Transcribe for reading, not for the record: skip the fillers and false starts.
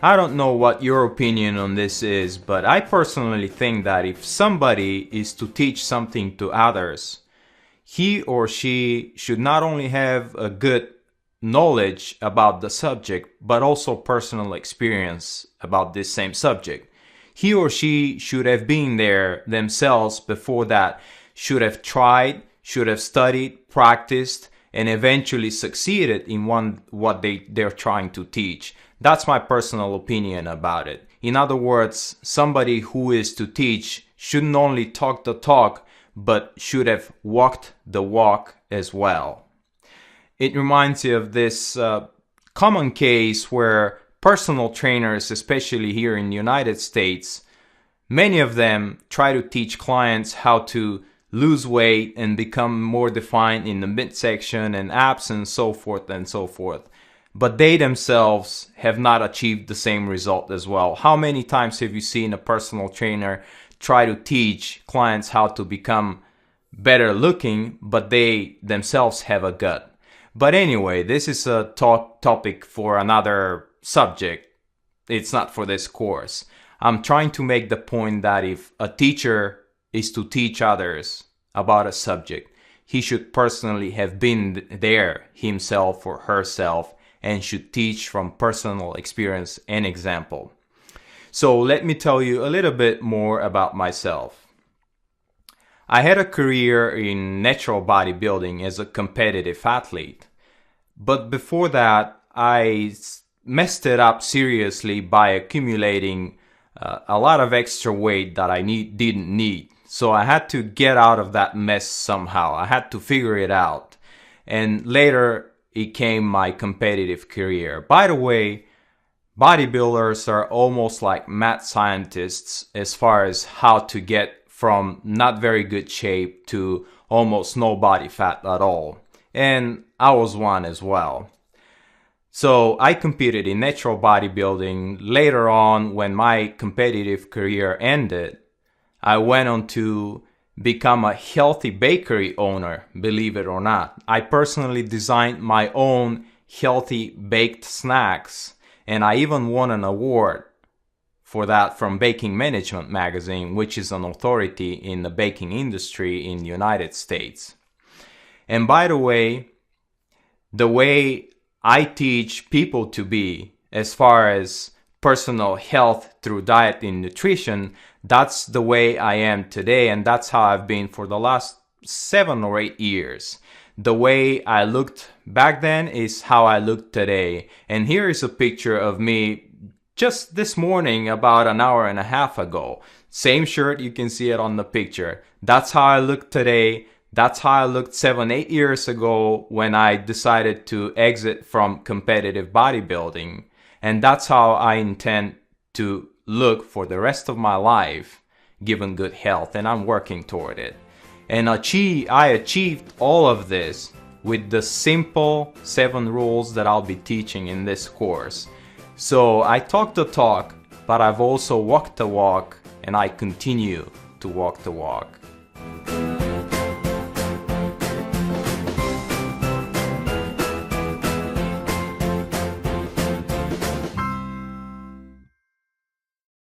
I don't know what your opinion on this is, but I personally think that if somebody is to teach something to others, he or she should not only have a good knowledge about the subject, but also personal experience about this same subject. He or she should have been there themselves before that, should have tried, should have studied, practiced, and eventually succeeded in what they're trying to teach. That's my personal opinion about it. In other words, somebody who is to teach shouldn't only talk the talk, but should have walked the walk as well. It reminds me of this common case where personal trainers, especially here in the United States, many of them try to teach clients how to lose weight and become more defined in the midsection and abs and so forth and so forth. But they themselves have not achieved the same result as well. How many times have you seen a personal trainer try to teach clients how to become better looking, but they themselves have a gut? But anyway, this is a topic for another subject. It's not for this course. I'm trying to make the point that if a teacher is to teach others about a subject, he should personally have been there himself or herself and should teach from personal experience and example. So let me tell you a little bit more about myself. I had a career in natural bodybuilding as a competitive athlete, but before that I messed it up seriously by accumulating a lot of extra weight that I didn't need. So I had to get out of that mess somehow. I had to figure it out. And later it came my competitive career. By the way, bodybuilders are almost like mad scientists as far as how to get from not very good shape to almost no body fat at all. And I was one as well. So I competed in natural bodybuilding. Later on, when my competitive career ended, I went on to become a healthy bakery owner, believe it or not. I personally designed my own healthy baked snacks, and I even won an award for that from Baking Management magazine, which is an authority in the baking industry in the United States. And by the way I teach people to be as far as personal health through diet and nutrition, that's the way I am today, and that's how I've been for the last 7 or 8 years. The way I looked back then is how I look today. And here is a picture of me just this morning, about an hour and a half ago. Same shirt, you can see it on the picture. That's how I look today. That's how I looked 7, 8 years ago when I decided to exit from competitive bodybuilding. And that's how I intend to look for the rest of my life, given good health, and I'm working toward it. And I achieved all of this with the simple 7 rules that I'll be teaching in this course. So I talk the talk, but I've also walked the walk, and I continue to walk the walk.